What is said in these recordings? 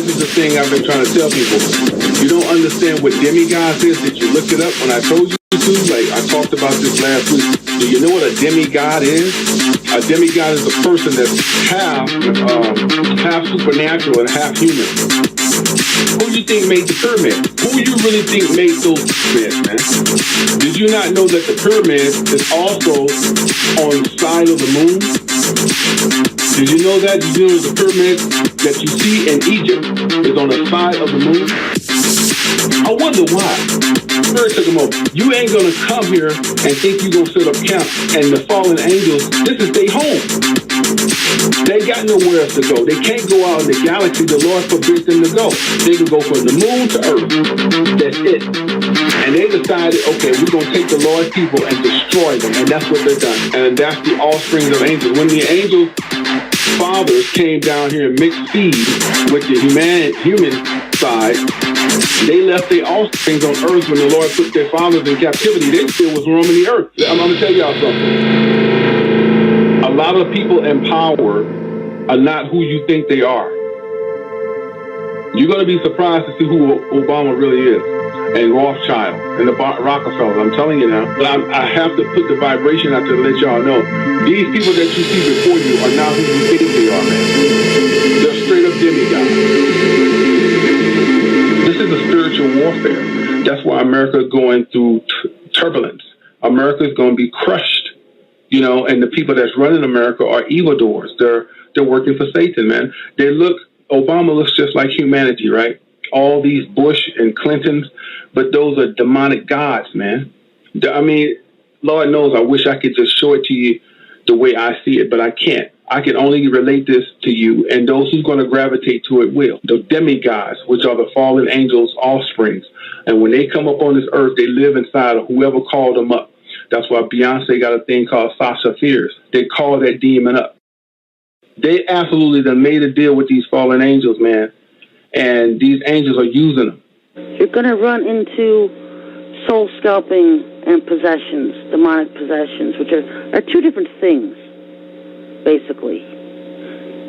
this is the thing I've been trying to tell people. You don't understand what demigods is? Did you look it up when I told you to? Like, I talked about this last week. Do you know what a demigod is? A demigod is a person that's half supernatural and half human. Who do you think made the pyramid? Who you really think made those pyramids, man? Did you not know that the pyramid is also on the side of the moon? Did you know that? Did you know the pyramid that you see in Egypt is on the side of the moon? I wonder why. Spirit took them over. You ain't gonna come here and think you gonna set up camp and the fallen angels, this is their home. They got nowhere else to go. They can't go out in the galaxy. The Lord forbids them to go. They can go from the moon to earth. That's it. And they decided, okay, we're going to take the Lord's people and destroy them. And that's what they've done. And that's the offspring of angels. When the angel fathers came down here and mixed seed with the human side, they left their offspring on earth when the Lord put their fathers in captivity. They still was roaming the earth. I'm going to tell y'all something. A lot of people in power are not who you think they are. You're going to be surprised to see who Obama really is, and Rothschild, and the Rockefellers. I'm telling you now. But I have to put the vibration out to let y'all know. These people that you see before you are not who you think they are, man. They're straight up demigods. This is a spiritual warfare. That's why America is going through turbulence. America is going to be crushed. You know, and the people that's running America are evildoers. They're working for Satan, man. Obama looks just like humanity, right? All these Bush and Clintons, but those are demonic gods, man. I mean, Lord knows I wish I could just show it to you the way I see it, but I can't. I can only relate this to you, and those who's going to gravitate to it will. The demigods, which are the fallen angels' offsprings. And when they come up on this earth, they live inside of whoever called them up. That's why Beyonce got a thing called Sasha Fierce. They call that demon up. They absolutely done made a deal with these fallen angels, man. And these angels are using them. You're going to run into soul scalping and possessions, demonic possessions, which are two different things, basically.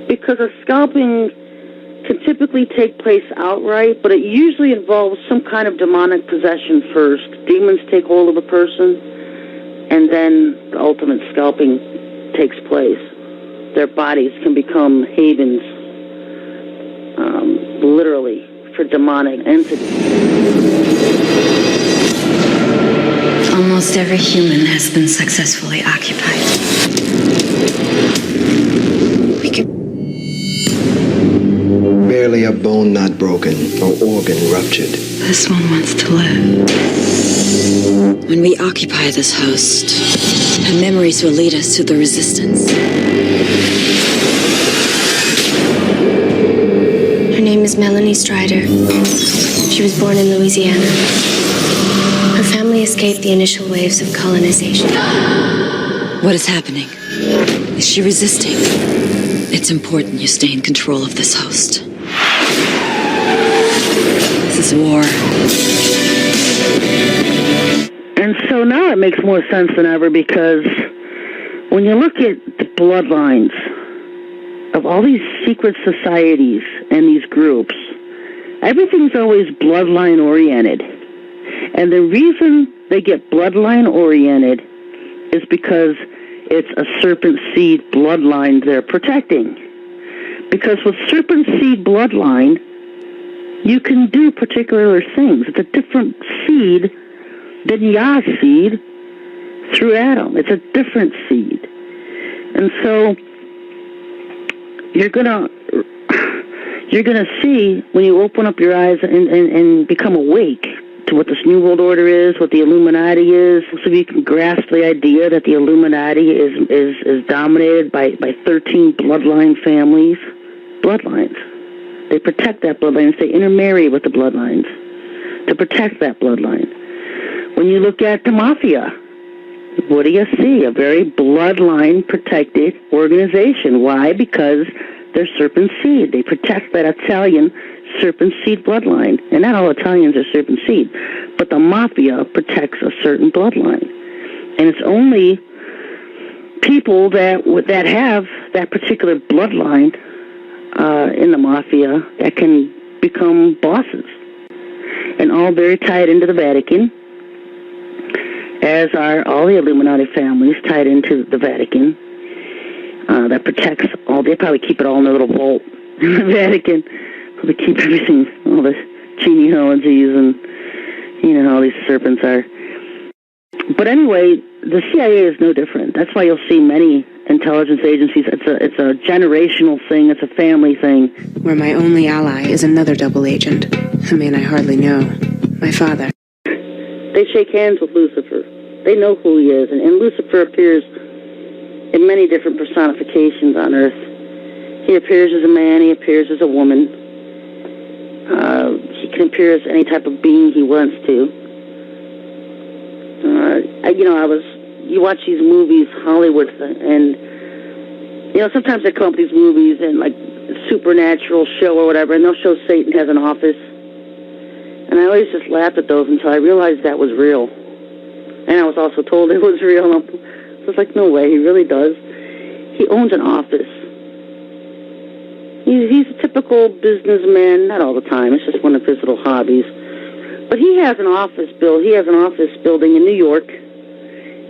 Because a scalping can typically take place outright, but it usually involves some kind of demonic possession first. Demons take hold of a person, and then the ultimate scalping takes place. Their bodies can become havens, literally, for demonic entities. Almost every human has been successfully occupied. We could... Barely a bone not broken or organ ruptured. This one wants to live. When we occupy this host, her memories will lead us to the resistance. Her name is Melanie Strider. She was born in Louisiana. Her family escaped the initial waves of colonization. What is happening? Is she resisting? It's important you stay in control of this host. This is war. And so now it makes more sense than ever, because when you look at the bloodlines of all these secret societies and these groups, everything's always bloodline oriented. And the reason they get bloodline oriented is because it's a serpent seed bloodline they're protecting. Because with serpent seed bloodline, you can do particular things. It's a different seed than Yah's seed through Adam. It's a different seed. And so you're gonna see, when you open up your eyes and become awake to what this New World Order is, what the Illuminati is, so you can grasp the idea that the Illuminati is dominated by 13 bloodline families. Bloodlines. They protect that bloodline. They intermarry with the bloodlines to protect that bloodline. When you look at the mafia, what do you see? A very bloodline-protected organization. Why? Because they're serpent seed. They protect that Italian serpent seed bloodline. And not all Italians are serpent seed, but the mafia protects a certain bloodline. And it's only people that have that particular bloodline in the mafia that can become bosses. And all very tied into the Vatican, as are all the Illuminati families tied into the Vatican. That protects all. They probably keep it all in a little vault in the Vatican. They keep everything, all the genealogies and, you know, how these serpents are. But anyway, the CIA is no different. That's why you'll see many intelligence agencies. It's a generational thing. It's a family thing. Where my only ally is another double agent, a man I hardly know, my father. They shake hands with Lucifer. They know who he is, and Lucifer appears in many different personifications on Earth. He appears as a man. He appears as a woman. He can appear as any type of being he wants to. You watch these movies, Hollywood, and, you know, sometimes they come up with these movies and, like, supernatural show or whatever, and they'll show Satan has an office. And I always just laughed at those until I realized that was real. And I was also told it was real. And I was like, no way, he really does. He owns an office. He's a typical businessman, not all the time, it's just one of his little hobbies. But he has an office built. He has an office building in New York.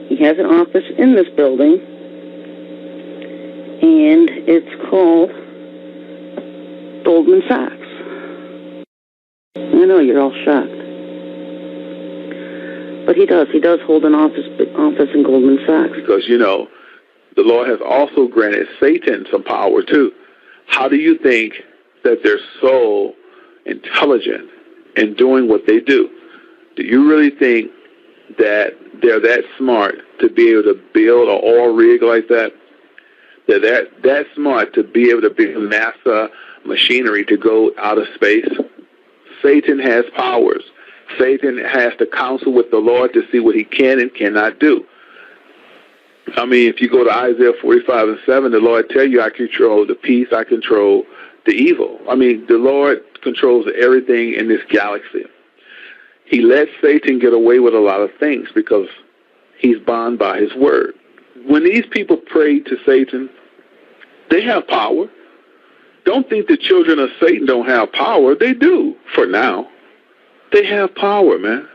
He has an office in this building, and it's called Goldman Sachs. I know you're all shocked, but he does hold an office in Goldman Sachs. Because, you know, the Lord has also granted Satan some power too. How do you think that they're so intelligent in doing what they do? Do you really think that they're that smart to be able to build an oil rig like that? They're that smart to be able to build NASA machinery to go out of space? Satan has powers. Satan has to counsel with the Lord to see what he can and cannot do. I mean, if you go to Isaiah 45:7, the Lord tell you, I control the peace, I control the evil. I mean, the Lord controls everything in this galaxy. He lets Satan get away with a lot of things because he's bound by his word. When these people pray to Satan, they have power. Don't think the children of Satan don't have power. They do, for now. They have power, man.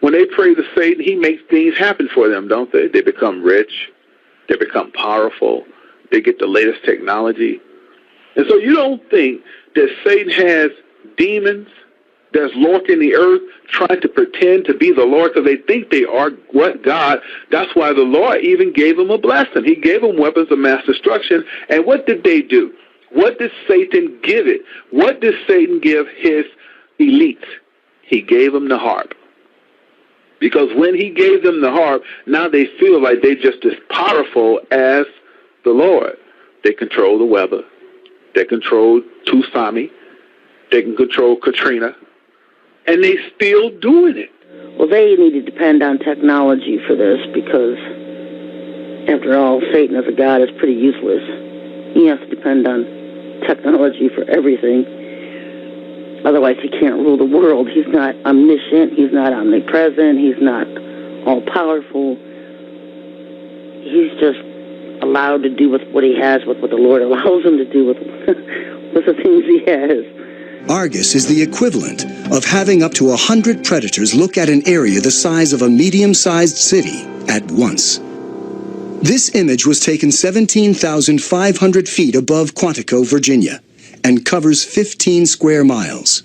When they pray to Satan, he makes things happen for them, don't they? They become rich. They become powerful. They get the latest technology. And so you don't think that Satan has demons that's lurking the earth trying to pretend to be the Lord because they think they are what God. That's why the Lord even gave them a blessing. He gave them weapons of mass destruction. And what did they do? What did Satan give it? What did Satan give his elites? He gave them the harp. Because when he gave them the harp, now they feel like they're just as powerful as the Lord. They control the weather. They control tsunami. They can control Katrina. And they still doing it. Well, they need to depend on technology for this because, after all, Satan as a god is pretty useless. He has to depend on technology for everything. Otherwise, he can't rule the world. He's not omniscient. He's not omnipresent. He's not all-powerful. He's just allowed to do with what he has, with what the Lord allows him to do with the things he has. Argus is the equivalent of having up to 100 predators look at an area the size of a medium-sized city at once. This image was taken 17,500 feet above Quantico, Virginia, and covers 15 square miles.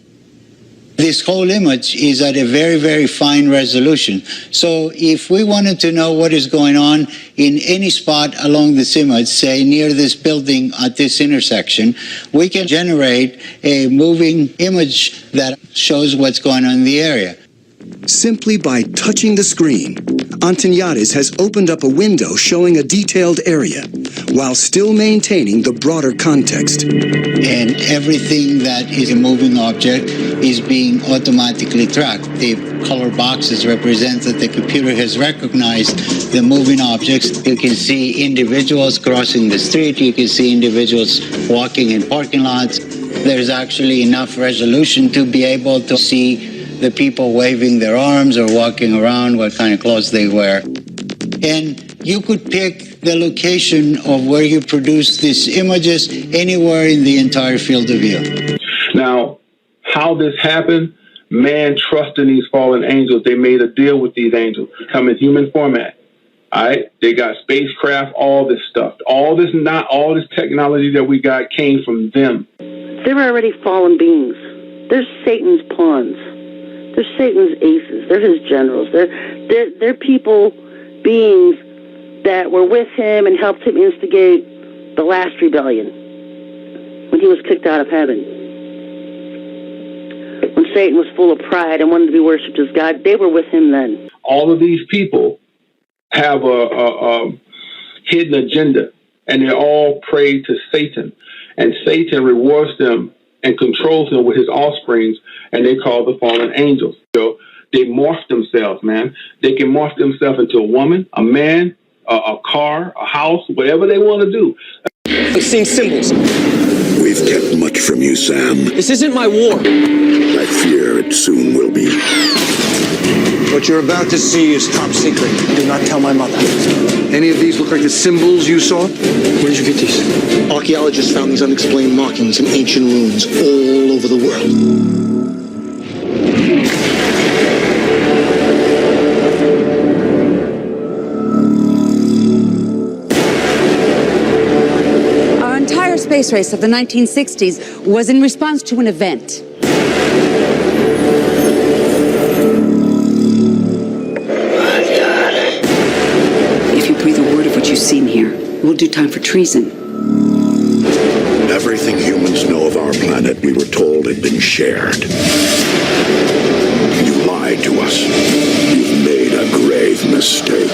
This whole image is at a very, very fine resolution. So if we wanted to know what is going on in any spot along this image, say near this building at this intersection, we can generate a moving image that shows what's going on in the area. Simply by touching the screen, Antoniades has opened up a window showing a detailed area, while still maintaining the broader context. And everything that is a moving object is being automatically tracked. The color boxes represent that the computer has recognized the moving objects. You can see individuals crossing the street. You can see individuals walking in parking lots. There's actually enough resolution to be able to see the people waving their arms or walking around, what kind of clothes they wear. And you could pick the location of where you produce these images anywhere in the entire field of view. Now, how this happened, man trusting these fallen angels. They made a deal with these angels to come in human format. All right, they got spacecraft, all this stuff, all this technology that we got came from them. They're already fallen beings. They're Satan's pawns. They're Satan's aces. They're his generals. They're people, beings that were with him and helped him instigate the last rebellion when he was kicked out of heaven. When Satan was full of pride and wanted to be worshipped as God, they were with him then. All of these people have a hidden agenda, and they're all prey to Satan. And Satan rewards them and controls them with his offsprings, and they call the fallen angels. So they morph themselves, man. They can morph themselves into a woman, a man, a car, a house, whatever they want to do. I've seen symbols. We've kept much from you, Sam. This isn't my war. I fear it soon will be. What you're about to see is top secret. Do not tell my mother. Any of these look like the symbols you saw? Where did you get these? Archaeologists found these unexplained markings in ancient ruins all over the world. Our entire space race of the 1960s was in response to an event. You've seen here. We'll do time for treason. Everything humans know of our planet, we were told, had been shared. You lied to us. You've made a grave mistake.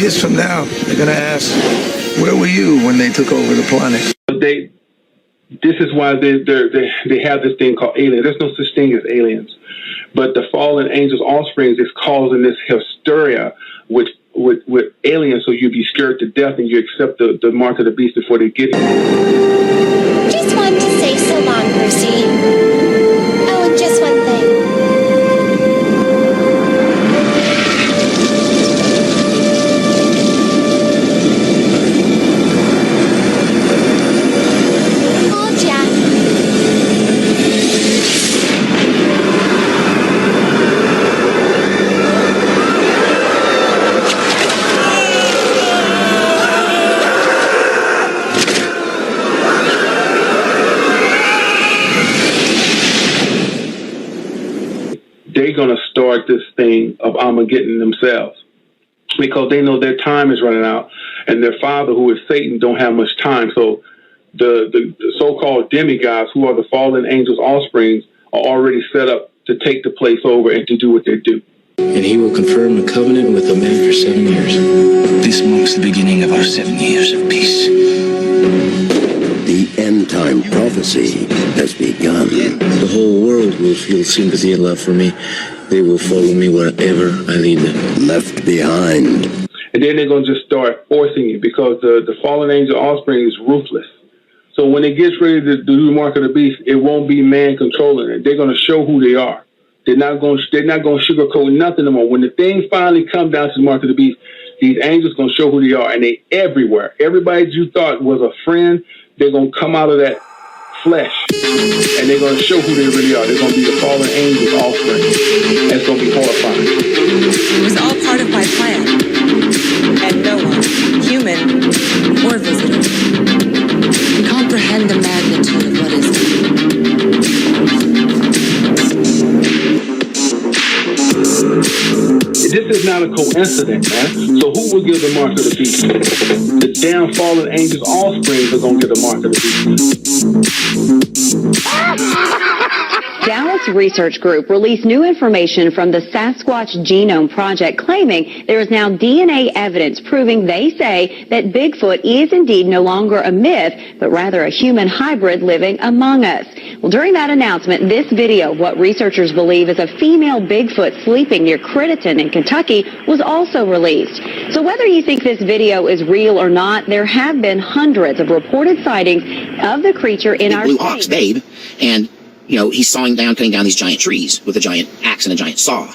Years from now, they're gonna ask, where were you when they took over the planet? This is why they have this thing called aliens. There's no such thing as aliens. But the fallen angels' offspring is causing this hysteria with aliens, so you be scared to death and you accept the mark of the beast before they get here. Just wanted to say so long, Percy. Oh, and just one thing. They're going to start this thing of Armageddon themselves because they know their time is running out and their father, who is Satan, don't have much time. So the so-called demigods, who are the fallen angels' offsprings, are already set up to take the place over and to do what they do. And he will confirm a covenant with the man for 7 years. This marks the beginning of our 7 years of peace. The end-time prophecy has begun. The whole world will feel sympathy and love for me. They will follow me wherever I lead them. Left behind. And then they're going to just start forcing you because the fallen angel offspring is ruthless. So when it gets ready to do the mark of the beast, it won't be man controlling it. They're going to show who they are. They're not going to sugarcoat nothing anymore. When the thing finally comes down to the mark of the beast, these angels going to show who they are, and they everywhere. Everybody that you thought was a friend, they're going to come out of that flesh, and they're going to show who they really are. They're going to be the fallen angels' offspring. That's going to be horrifying. It was all part of my plan. And no one, human or visitor, can comprehend the magnitude of what is. This is not a coincidence, man. So who will give the mark of the beast? The damn fallen angels' offspring are going to get the mark of the beast. Dallas Research Group released new information from the Sasquatch Genome Project claiming there is now DNA evidence proving they say that Bigfoot is indeed no longer a myth, but rather a human hybrid living among us. Well, during that announcement, this video of what researchers believe is a female Bigfoot sleeping near Crittenton in Kentucky was also released. So whether you think this video is real or not, there have been hundreds of reported sightings of the creature in our blue state. ox, Babe, and he's sawing down, cutting down these giant trees with a giant axe and a giant saw.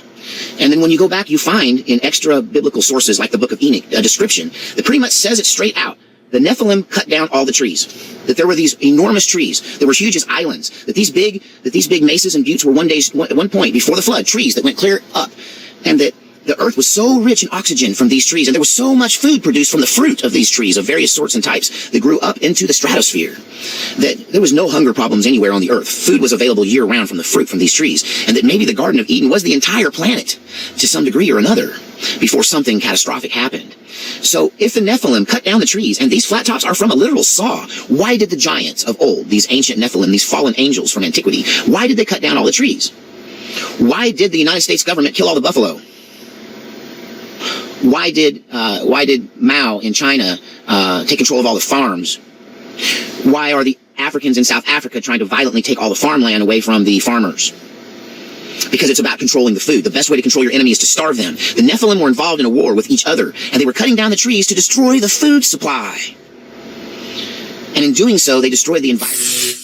And then when you go back, you find in extra biblical sources like the Book of Enoch a description that pretty much says it straight out. The Nephilim cut down all the trees. That there were these enormous trees that were huge as islands. That these big mesas and buttes were at one point before the flood, trees that went clear up, and that the earth was so rich in oxygen from these trees, and there was so much food produced from the fruit of these trees of various sorts and types that grew up into the stratosphere, that there was no hunger problems anywhere on the earth. Food was available year-round from the fruit from these trees, and that maybe the Garden of Eden was the entire planet to some degree or another before something catastrophic happened. So if the Nephilim cut down the trees, and these flat tops are from a literal saw, why did the giants of old, these ancient Nephilim, these fallen angels from antiquity, why did they cut down all the trees? Why did the United States government kill all the buffalo? Why did Mao in China take control of all the farms? Why are the Africans in South Africa trying to violently take all the farmland away from the farmers? Because it's about controlling the food. The best way to control your enemy is to starve them. The Nephilim were involved in a war with each other, and they were cutting down the trees to destroy the food supply. And in doing so, they destroyed the environment.